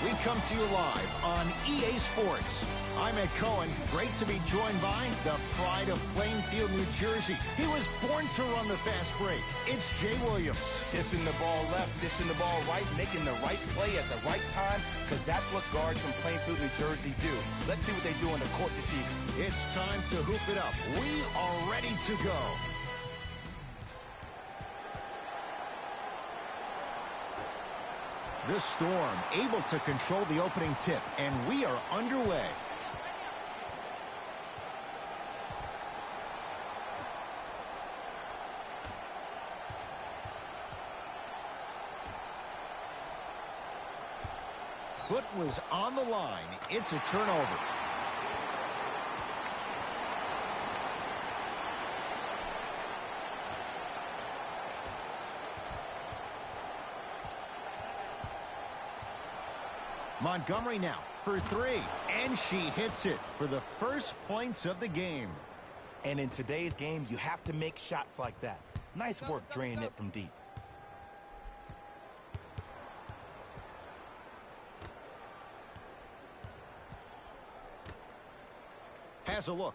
We come to you live on EA Sports. I'm Ed Cohen. Great to be joined by the pride of Plainfield, New Jersey. He was born to run the fast break. It's Jay Williams. Dishing the ball left, dishing the ball right, making the right play at the right time, because that's what guards from Plainfield, New Jersey do. Let's see what they do on the court this evening. It's time to hoop it up. We are ready to go. The Storm able to control the opening tip, and we are underway. Foot was on the line. It's a turnover. Montgomery now for three, and she hits it for the first points of the game. And in today's game, you have to make shots like that. Nice work draining it from deep. Has a look.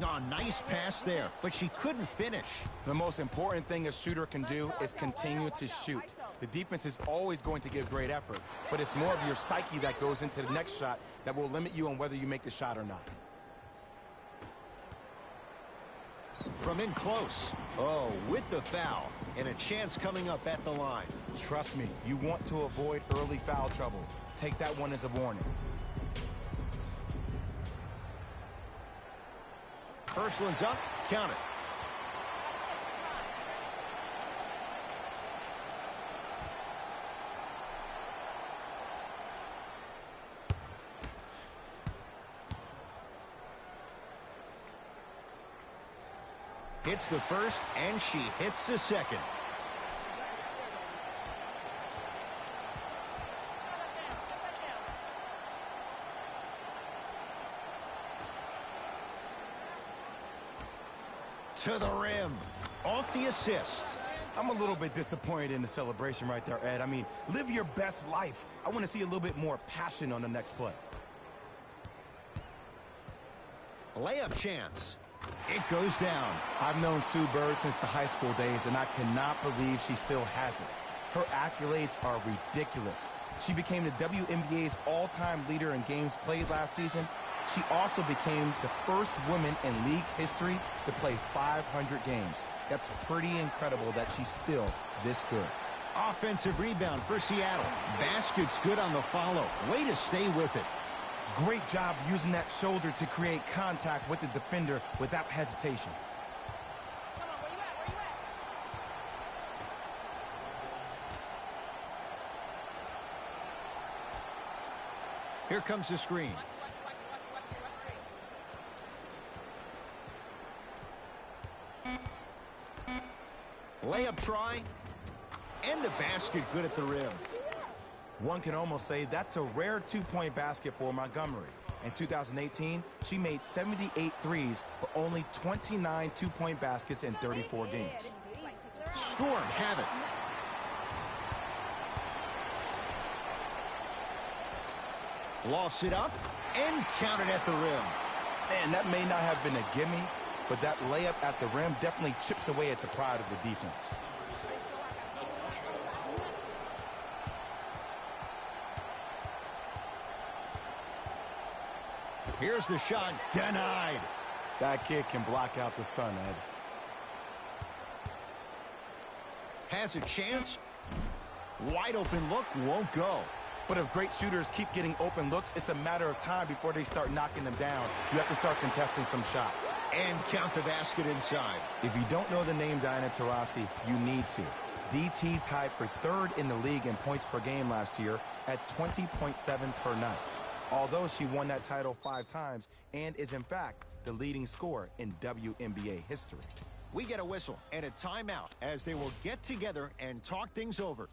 Oh, nice pass there, but she couldn't finish. The most important thing a shooter can do is continue to shoot. The defense is always going to give great effort, but it's more of your psyche that goes into the next shot that will limit you on whether you make the shot or not. From in close. Oh, with the foul, and a chance coming up at the line. Trust me, you want to avoid early foul trouble. Take that one as a warning. First one's up, count it. Hits the first, and she hits the second. To the rim. Off the assist. I'm a little bit disappointed in the celebration right there, Ed. I mean, live your best life. I want to see a little bit more passion on the next play. Layup chance. It goes down. I've known Sue Bird since the high school days, and I cannot believe she still has it. Her accolades are ridiculous. She became the WNBA's all-time leader in games played last season. She also became the first woman in league history to play 500 games. That's pretty incredible that she's still this good. Offensive rebound for Seattle. Basket's good on the follow. Way to stay with it. Great job using that shoulder to create contact with the defender without hesitation. Here comes the screen. Layup try, and the basket good at the rim. One can almost say that's a rare two-point basket for Montgomery. In 2018, she made 78 threes, but only 29 two-point baskets in 34 games. Storm have it. Lost it up, and counted at the rim. Man, that may not have been a gimme, but that layup at the rim definitely chips away at the pride of the defense. Here's the shot, denied. That kid can block out the sun, Ed. Has a chance. Wide open look, won't go. But if great shooters keep getting open looks, it's a matter of time before they start knocking them down. You have to start contesting some shots. And count the basket inside. If you don't know the name Diana Taurasi, you need to. DT tied for third in the league in points per game last year at 20.7 per night. Although she won that title 5 times and is in fact the leading scorer in WNBA history. We get a whistle and a timeout as they will get together and talk things over.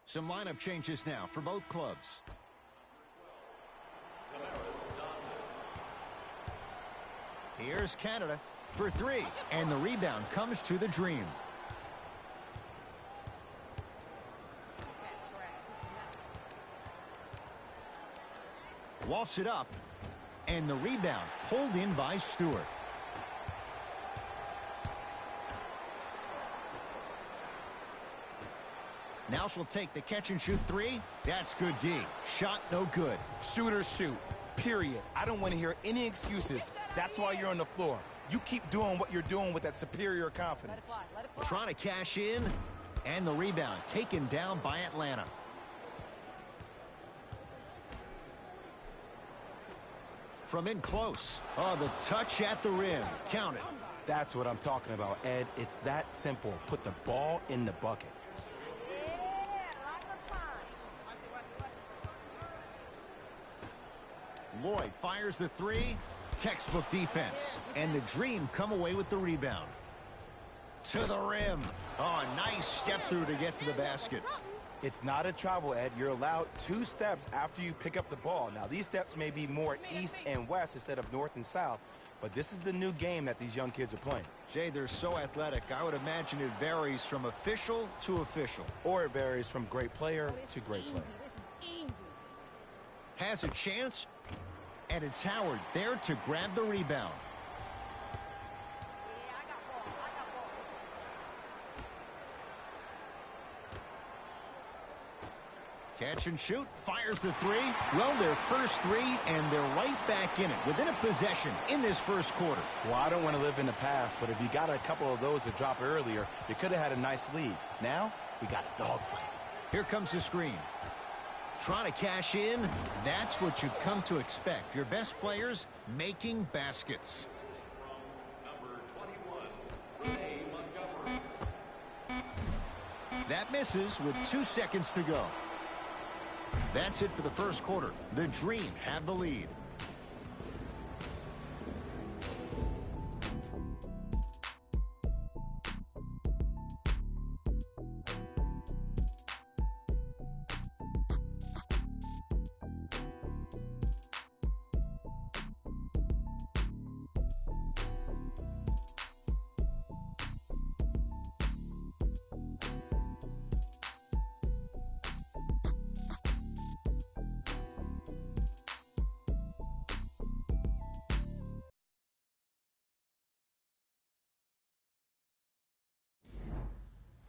Some lineup changes now for both clubs. Here's Canada for three, and the rebound comes to the Dream. Walks it up, and the rebound pulled in by Stewart. Now she'll take the catch-and-shoot three. That's good D. Shot no good. Shooters shoot. Period. I don't want to hear any excuses. That's why you're on the floor. You keep doing what you're doing with that superior confidence. Let it fly. Trying to cash in, and the rebound taken down by Atlanta. From in close. Oh, the touch at the rim. Count it. That's what I'm talking about, Ed. It's that simple. Put the ball in the bucket. Lloyd fires the three. Textbook defense. And the Dream come away with the rebound. To the rim. Oh, a nice step through to get to the basket. It's not a travel, Ed. You're allowed 2 steps after you pick up the ball. Now, these steps may be more east and west instead of north and south, but this is the new game that these young kids are playing. Jay, they're so athletic. I would imagine it varies from official to official. Or it varies from great player to great player. This is easy. Has a chance, and it's Howard there to grab the rebound. Yeah, I got ball. Catch and shoot, fires the three. Well, their first three, and they're right back in it within a possession in this first quarter. Well, I don't want to live in the past, but if you got a couple of those to drop earlier, you could have had a nice lead. Now, we got a dogfight. Here comes the screen. Trying to cash in. That's what you've come to expect. Your best players making baskets. That misses with 2 seconds to go. That's it for the first quarter. The Dream have the lead.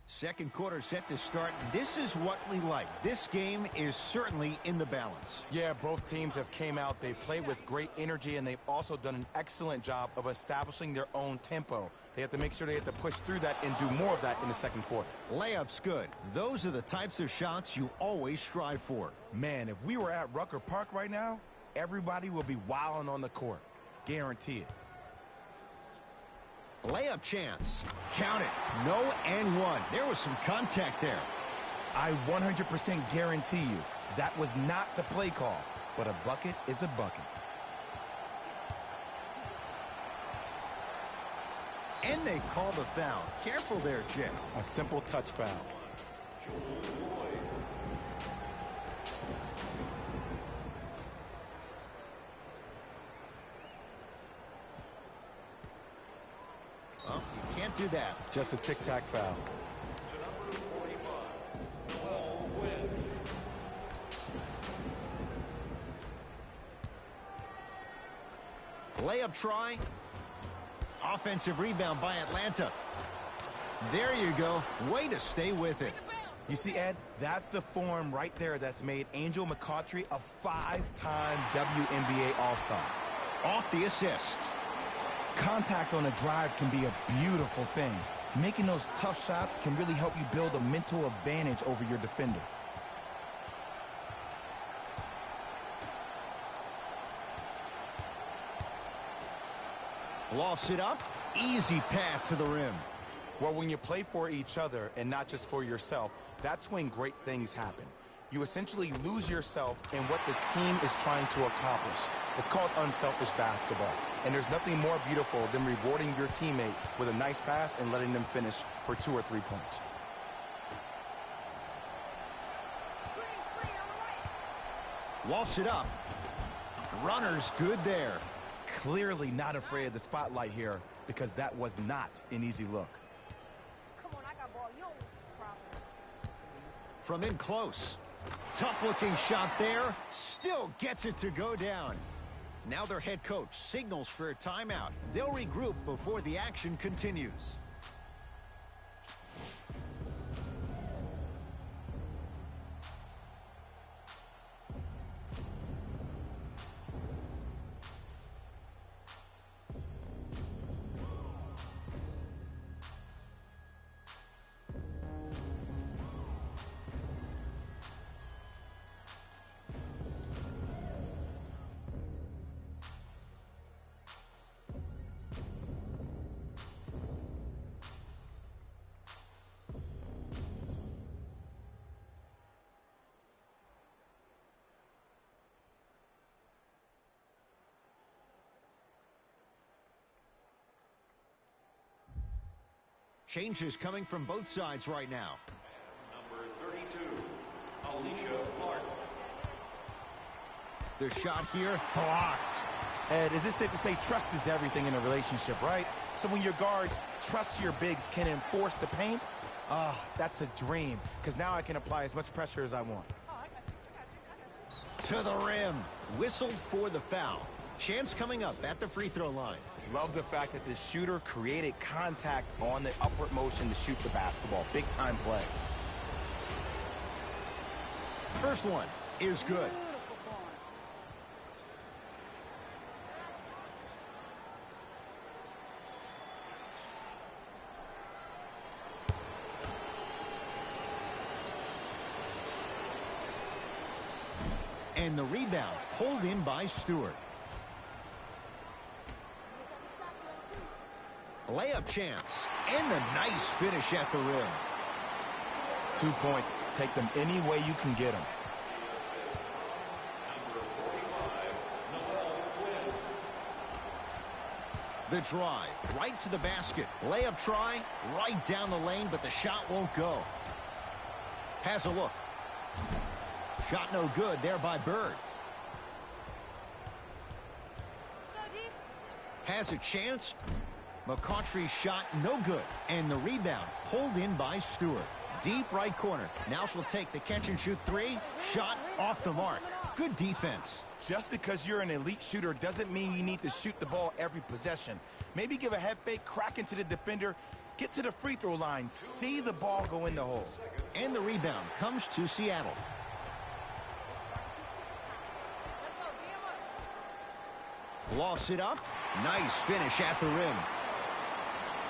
Second quarter set to start. This is what we like. This game is certainly in the balance. Yeah, both teams have came out. They've played with great energy, and they've also done an excellent job of establishing their own tempo. They have to make sure they have to push through that and do more of that in the second quarter. Layup's good. Those are the types of shots you always strive for. Man, if we were at Rucker Park right now, everybody will be wilding on the court. Guarantee it. Layup chance. Count it. No and one. There was some contact there. I 100% guarantee you that was not the play call, but a bucket is a bucket. And they call the foul. Careful there, Jay. A simple touch foul. Well, you can't do that. Just a tic-tac foul. Layup try. Offensive rebound by Atlanta. There you go. Way to stay with it. You see, Ed, that's the form right there that's made Angel McCoughtry a 5-time WNBA All-Star. Off the assist. Contact on a drive can be a beautiful thing. Making those tough shots can really help you build a mental advantage over your defender. Lofts it up. Easy path to the rim. Well, when you play for each other and not just for yourself, that's when great things happen. You essentially lose yourself in what the team is trying to accomplish. It's called unselfish basketball. And there's nothing more beautiful than rewarding your teammate with a nice pass and letting them finish for 2 or 3 points. Walks it up. Runner's good there. Clearly not afraid of the spotlight here because that was not an easy look. Come on, I got ball. You don't want this problem. From in close. Tough-looking shot there. Still gets it to go down. Now their head coach signals for a timeout. They'll regroup before the action continues. Changes coming from both sides right now. Number 32, Alicia Clark. The shot here blocked. Ed, is it safe to say trust is everything in a relationship, right? So when your guards trust your bigs can enforce the paint, that's a dream. Because now I can apply as much pressure as I want. To the rim. Whistled for the foul. Chance coming up at the free throw line. Love the fact that the shooter created contact on the upward motion to shoot the basketball. Big time play. First one is good. And the rebound pulled in by Stewart. Layup chance. And a nice finish at the rim. 2 points. Take them any way you can get them. The drive. Right to the basket. Layup try. Right down the lane, but the shot won't go. Has a look. Shot no good there by Bird. Has a chance. McCautry's shot no good. And the rebound pulled in by Stewart. Deep right corner. Now she'll take the catch and shoot three. Shot off the mark. Good defense. Just because you're an elite shooter doesn't mean you need to shoot the ball every possession. Maybe give a head fake, crack into the defender, get to the free throw line, see the ball go in the hole. And the rebound comes to Seattle. Lost it up. Nice finish at the rim.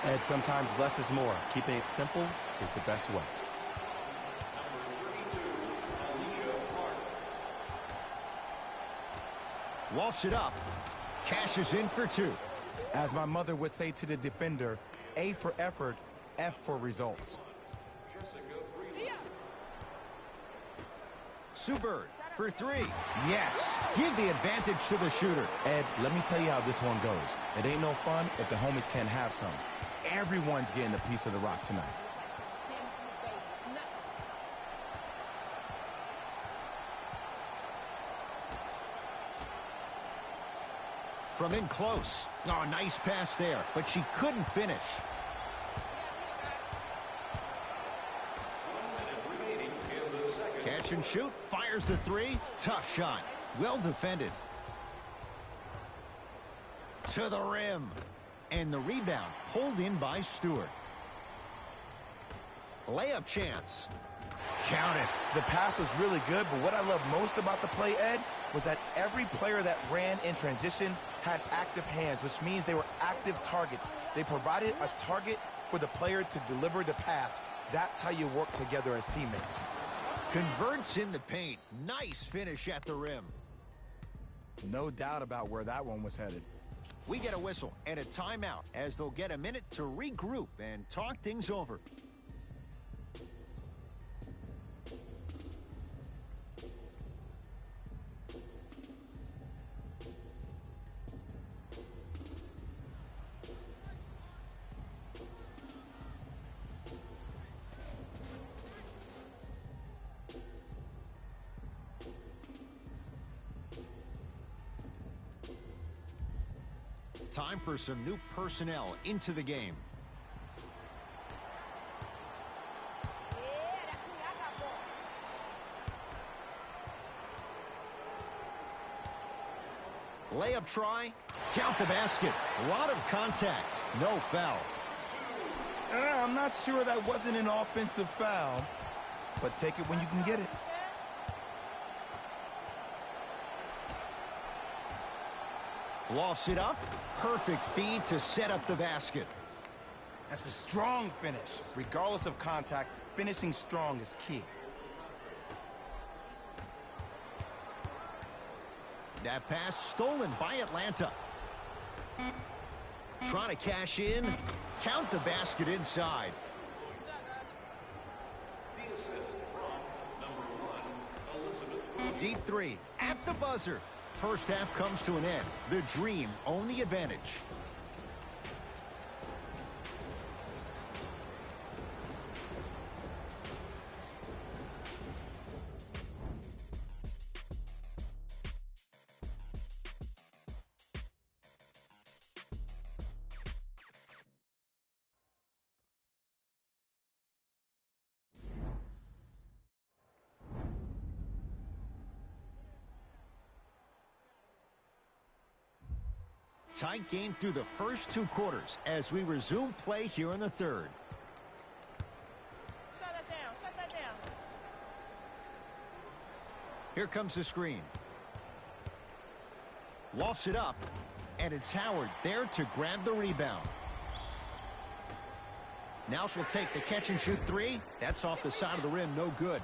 Ed, sometimes less is more. Keeping it simple is the best way. Walks it up. Cashes in for two. As my mother would say to the defender, A for effort, F for results. Subert for three. Yes. Give the advantage to the shooter. Ed, let me tell you how this one goes. It ain't no fun if the homies can't have some. Everyone's getting a piece of the rock tonight. From in close. Oh, nice pass there, but she couldn't finish. Catch and shoot. Fires the three. Tough shot. Well defended. To the rim. And the rebound pulled in by Stewart. Layup chance. Count it. The pass was really good, but what I love most about the play, Ed, was that every player that ran in transition had active hands, which means they were active targets. They provided a target for the player to deliver the pass. That's how you work together as teammates. Converts in the paint. Nice finish at the rim. No doubt about where that one was headed. We get a whistle and a timeout as they'll get a minute to regroup and talk things over. Time for some new personnel into the game. Yeah, that's me. I got ball. Layup try. Count the basket. A lot of contact. No foul. I'm not sure that wasn't an offensive foul, but take it when you can get it. Lofts it up. Perfect feed to set up the basket. That's a strong finish. Regardless of contact, finishing strong is key. That pass stolen by Atlanta. Trying to cash in. Count the basket inside. The assist from number 1, Elizabeth. Deep three at the buzzer. First half comes to an end. The Dream own the advantage. Tight game through the first 2 quarters as we resume play here in the third. Shut that down. Shut that down. Here comes the screen. Lofts it up, and it's Howard there to grab the rebound. Now she'll take the catch and shoot 3. That's off the side of the rim, no good.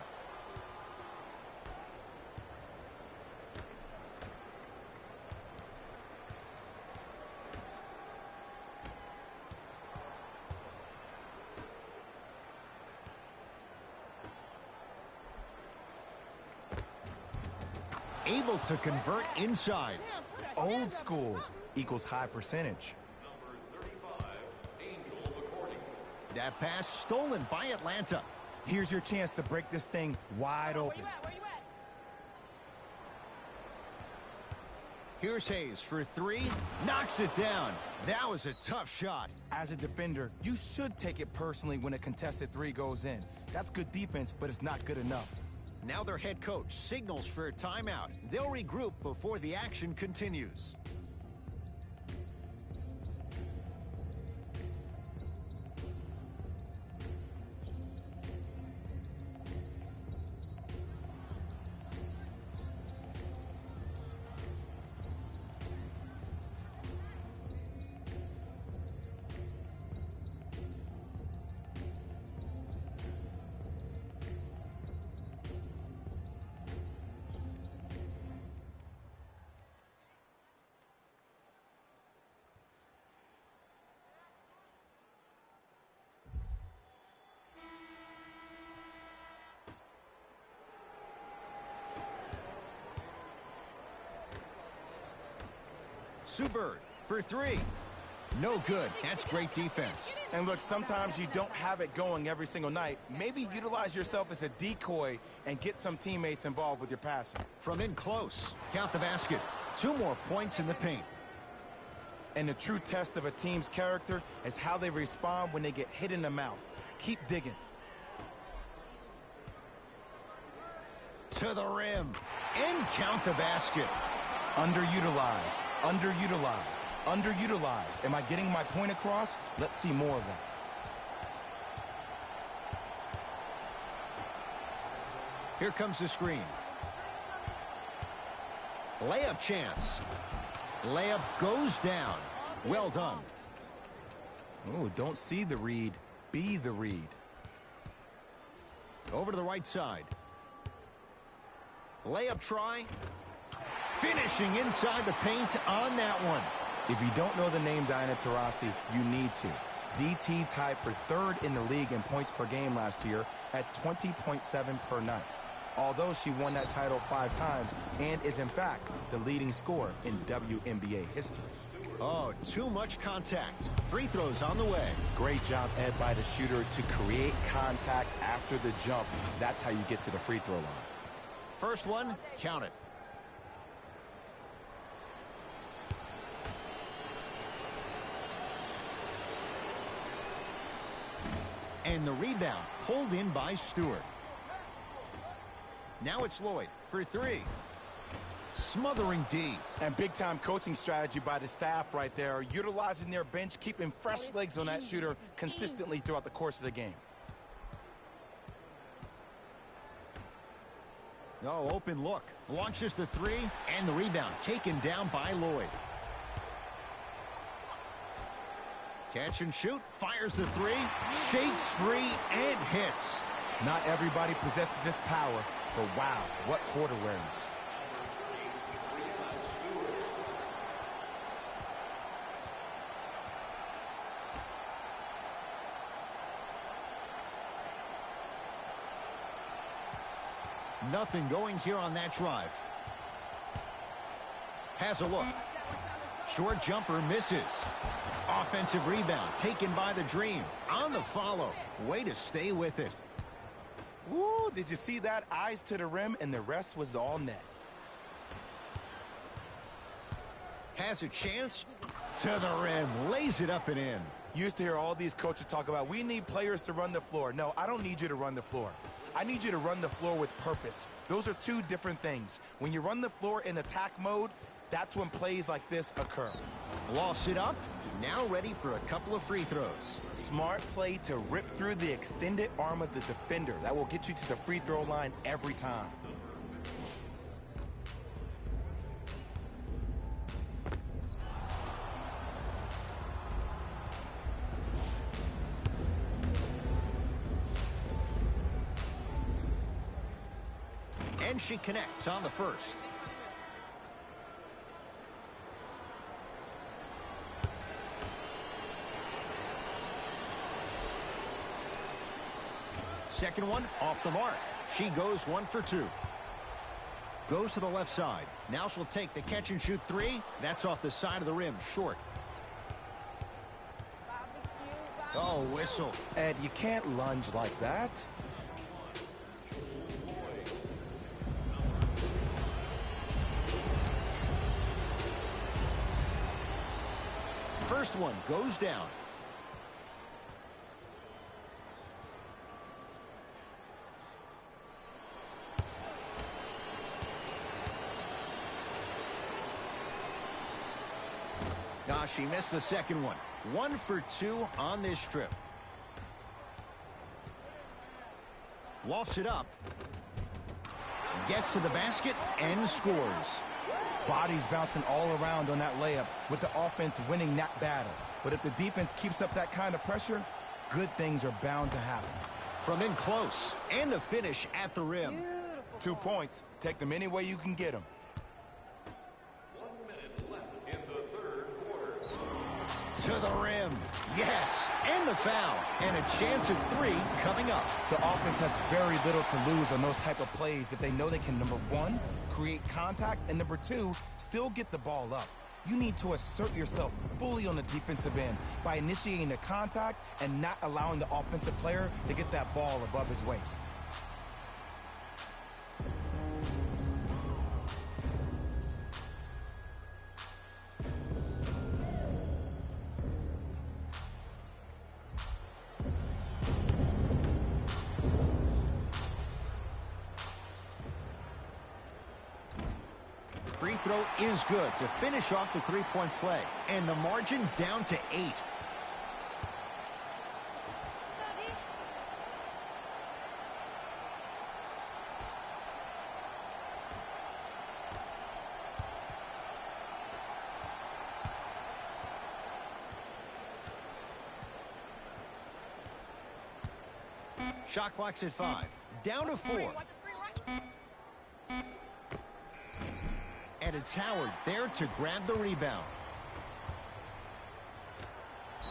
Able to convert inside. Old school equals high percentage. Number 35, Angel McCourty. That pass stolen by Atlanta. Here's your chance to break this thing wide Where open. you at? Where you at? Here's Hayes for 3. Knocks it down. That was a tough shot. As a defender, you should take it personally when a contested 3 goes in. That's good defense, but it's not good enough. Now their head coach signals for a timeout. They'll regroup before the action continues. Subert for 3. No good. That's great defense. And look, sometimes you don't have it going every single night. Maybe utilize yourself as a decoy and get some teammates involved with your passing. From in close. Count the basket. 2 more points in the paint. And the true test of a team's character is how they respond when they get hit in the mouth. Keep digging. To the rim. And count the basket. Underutilized, underutilized, underutilized. Am I getting my point across? Let's see more of that. Here comes the screen. Layup chance. Layup goes down. Well done. Oh, don't see the read. Be the read. Over to the right side. Layup try. Finishing inside the paint on that one. If you don't know the name Diana Taurasi, you need to. DT tied for 3rd in the league in points per game last year at 20.7 per night. Although she won that title 5 times and is in fact the leading scorer in WNBA history. Oh, too much contact. Free throws on the way. Great job, Ed, by the shooter to create contact after the jump. That's how you get to the free throw line. First one, count it. And the rebound pulled in by Stewart. Now it's Lloyd for three. Smothering D. And big-time coaching strategy by the staff right there, utilizing their bench, keeping fresh legs on that shooter consistently throughout the course of the game. Oh, open look. Launches the three, and the rebound taken down by Lloyd. Catch and shoot, fires the three, shakes free, and hits. Not everybody possesses this power, but wow, what court awareness. Nothing going here on that drive. Has a look. Short jumper misses. Offensive rebound taken by the Dream. On the follow. Way to stay with it. Woo, did you see that? Eyes to the rim, and the rest was all net. Has a chance to the rim. Lays it up and in. Used to hear all these coaches talk about, we need players to run the floor. No, I don't need you to run the floor. I need you to run the floor with purpose. Those are two different things. When you run the floor in attack mode, that's when plays like this occur. Lost it up. Now ready for a couple of free throws. Smart play to rip through the extended arm of the defender. That will get you to the free throw line every time. And she connects on the first. Second one off the mark. She goes 1 for 2. Goes to the left side. Now she'll take the catch and shoot three. That's off the side of the rim, short. Oh, whistle. Ed, you can't lunge like that. First one goes down. She missed the second one. 1 for 2 on this trip. Lofts it up. Gets to the basket and scores. Bodies bouncing all around on that layup with the offense winning that battle. But if the defense keeps up that kind of pressure, good things are bound to happen. From in close, and the finish at the rim. Beautiful. 2 points. Take them any way you can get them. 1 minute left in the third quarter. To the rim. Yes, and the foul. And a chance at three coming up. The offense has very little to lose on those type of plays if they know they can, number one, create contact, and number two, still get the ball up. You need to assert yourself fully on the defensive end by initiating the contact and not allowing the offensive player to get that ball above his waist. Free throw is good to finish off the three-point play. And the margin down to 8. Shot clock's at 5. Down to 4. And it's Howard there to grab the rebound.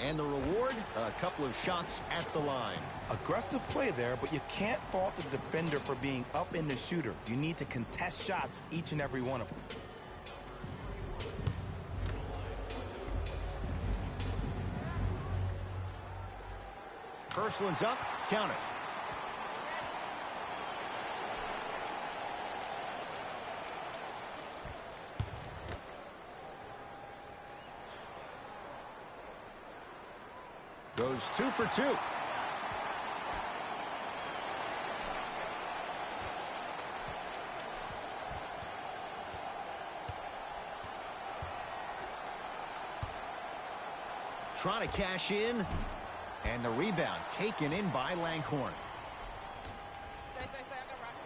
And the reward, a couple of shots at the line. Aggressive play there, but you can't fault the defender for being up in the shooter. You need to contest shots, each and every one of them. First one's up, count it. Goes 2 for 2. Trying to cash in. And the rebound taken in by Langhorne. Stay, I got right.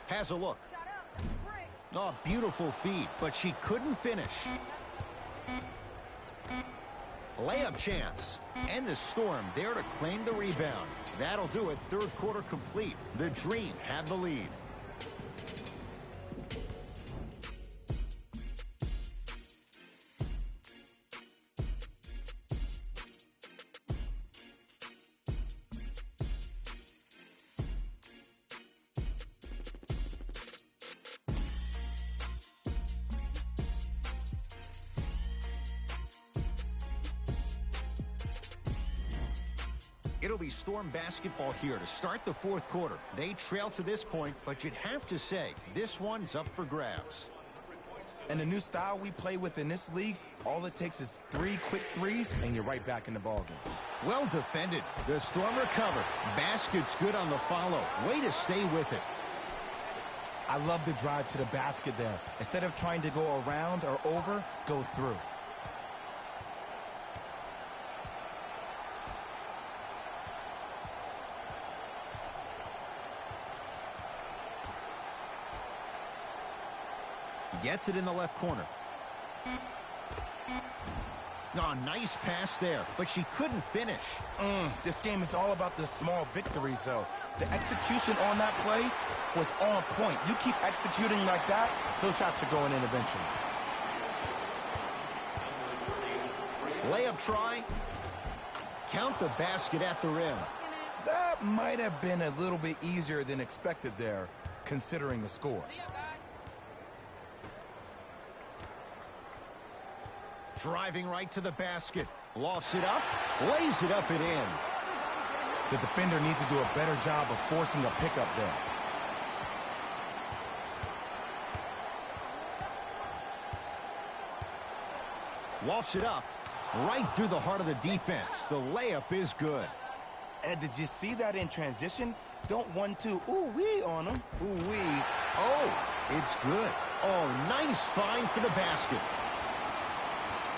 Has a look. Shot up. That's a break. Oh, beautiful feed, but she couldn't finish. Layup chance. And the Storm there to claim the rebound. That'll do it. Third quarter complete. The Dream have the lead. It'll be Storm basketball here to start the fourth quarter. They trail to this point, but you'd have to say this one's up for grabs. And the new style we play with in this league, all it takes is 3 quick threes, and you're right back in the ballgame. Well defended. The Storm recover. Basket's good on the follow. Way to stay with it. I love the drive to the basket there. Instead of trying to go around or over, go through. Gets it in the left corner. Oh, nice pass there, but she couldn't finish. This game is all about the small victories, though. The execution on that play was on point. You keep executing like that, those shots are going in eventually. Layup try. Count the basket at the rim. That might have been a little bit easier than expected there, considering the score. See ya, guys. Driving right to the basket. Lofts it up. Lays it up and in. The defender needs to do a better job of forcing a pickup there. Lofts it up. Right through the heart of the defense. The layup is good. Ed, did you see that in transition? Don't 1-2 ooh-wee on him. Ooh-wee. Oh, it's good. Oh, nice find for the basket.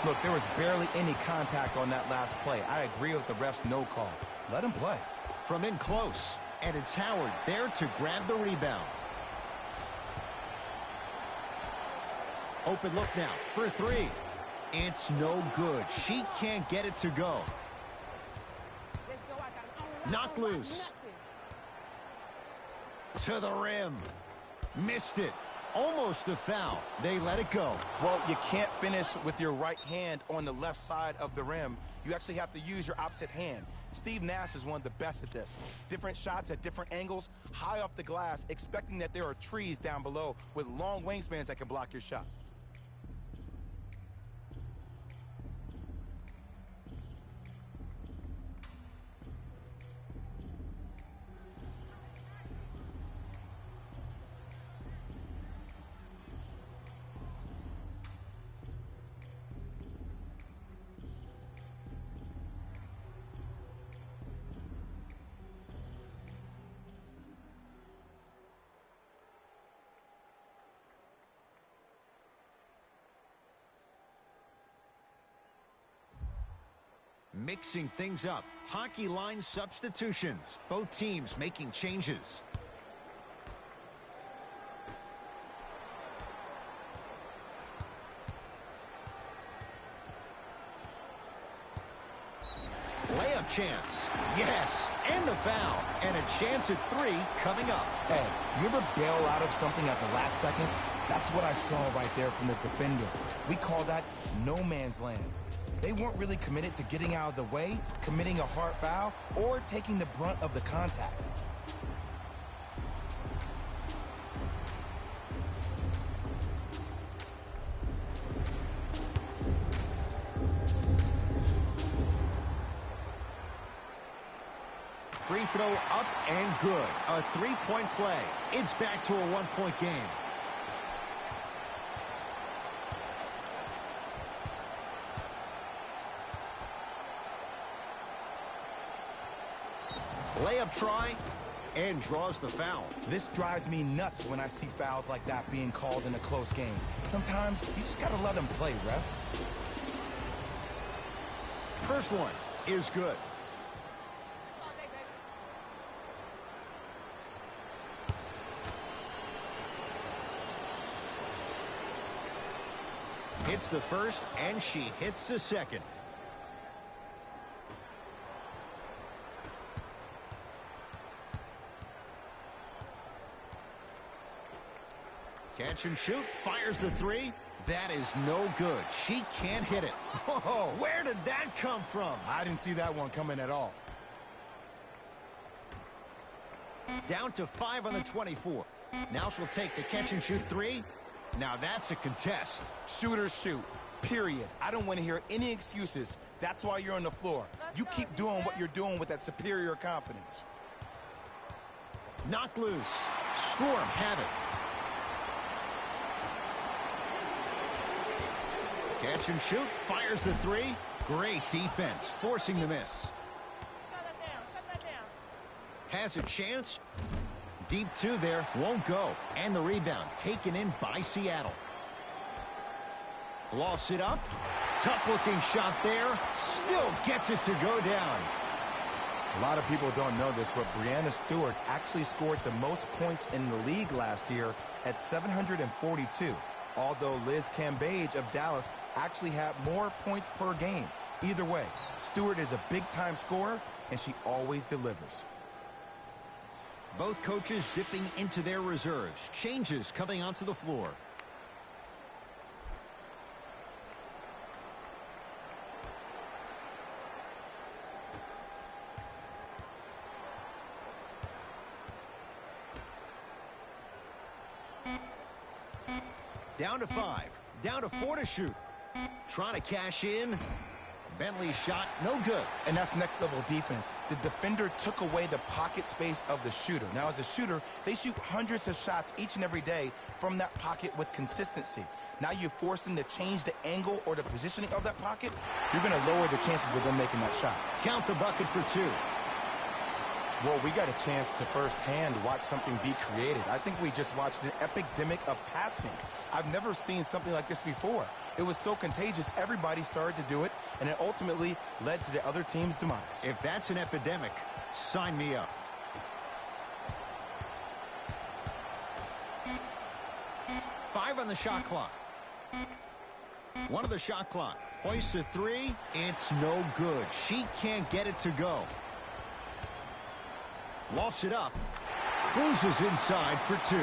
Look, there was barely any contact on that last play. I agree with the ref's no call. Let him play. From in close. And it's Howard there to grab the rebound. Open look now for three. It's no good. She can't get it to go. Let's go. I got it. Knocked loose. To the rim. Missed it. Almost a foul. They let it go. Well, you can't finish with your right hand on the left side of the rim. You actually have to use your opposite hand. Steve Nash is one of the best at this. Different shots at different angles, high off the glass, expecting that there are trees down below with long wingspans that can block your shot. Mixing things up. Hockey line substitutions. Both teams making changes. Layup chance. Yes. And the foul. And a chance at three coming up. Hey, you ever bail out of something at the last second? That's what I saw right there from the defender. We call that no man's land. They weren't really committed to getting out of the way, committing a hard foul, or taking the brunt of the contact. Free throw up and good. A three-point play. It's back to a one-point game. Layup try. and draws the foul. This drives me nuts when I see fouls like that being called in a close game. Sometimes you just gotta let them play, ref. First one is good. All day, baby. Hits the first, and she hits the second. Catch and shoot, fires the three. That is no good. She can't hit it. Oh, where did that come from? I didn't see that one coming at all. Down to 5 on the 24. Now she'll take the catch and shoot three. Now that's a contest. Shooters shoot, period. I don't want to hear any excuses. That's why you're on the floor. You keep doing what you're doing with that superior confidence. Knocked loose. Storm have it. Catch and shoot, fires the three. Great defense, forcing the miss. Shut that down. Shut that down. Has a chance. Deep two there, won't go. And the rebound taken in by Seattle. Lost it up. Tough looking shot there. Still gets it to go down. A lot of people don't know this, but Breanna Stewart actually scored the most points in the league last year at 742. Although Liz Cambage of Dallas actually had more points per game. Either way, Stewart is a big-time scorer, and she always delivers. Both coaches dipping into their reserves. Changes coming onto the floor. Down to 5. Down to 4 to shoot. Trying to cash in. Bentley's shot, no good. And that's next-level defense. The defender took away the pocket space of the shooter. Now, as a shooter, they shoot hundreds of shots each and every day from that pocket with consistency. Now you force them to change the angle or the positioning of that pocket, you're going to lower the chances of them making that shot. Count the bucket for 2. Well, we got a chance to firsthand watch something be created. I think we just watched an epidemic of passing. I've never seen something like this before. It was so contagious, everybody started to do it, and it ultimately led to the other team's demise. If that's an epidemic, sign me up. Five on the shot clock. 1 on the shot clock. Hoists a three. It's no good. She can't get it to go. Lofts it up. Cruises inside for 2.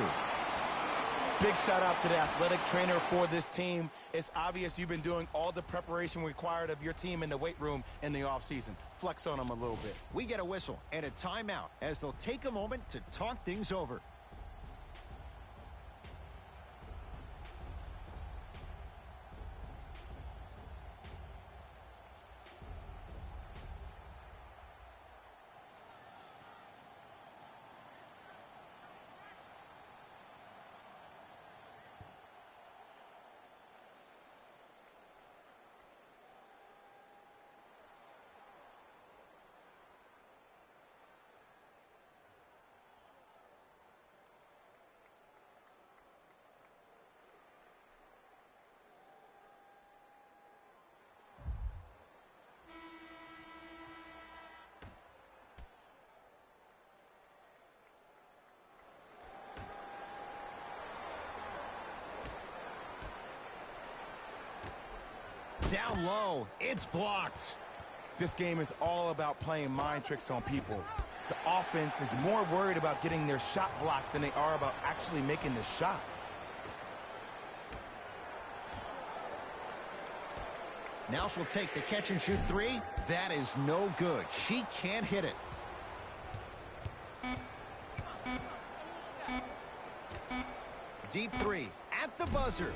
Big shout out to the athletic trainer for this team. It's obvious you've been doing all the preparation required of your team in the weight room in the offseason. Flex on them a little bit. We get a whistle and a timeout as they'll take a moment to talk things over. Down low. It's blocked. This game is all about playing mind tricks on people. The offense is more worried about getting their shot blocked than they are about actually making the shot. Now she'll take the catch and shoot three. That is no good. She can't hit it. Deep three at the buzzer.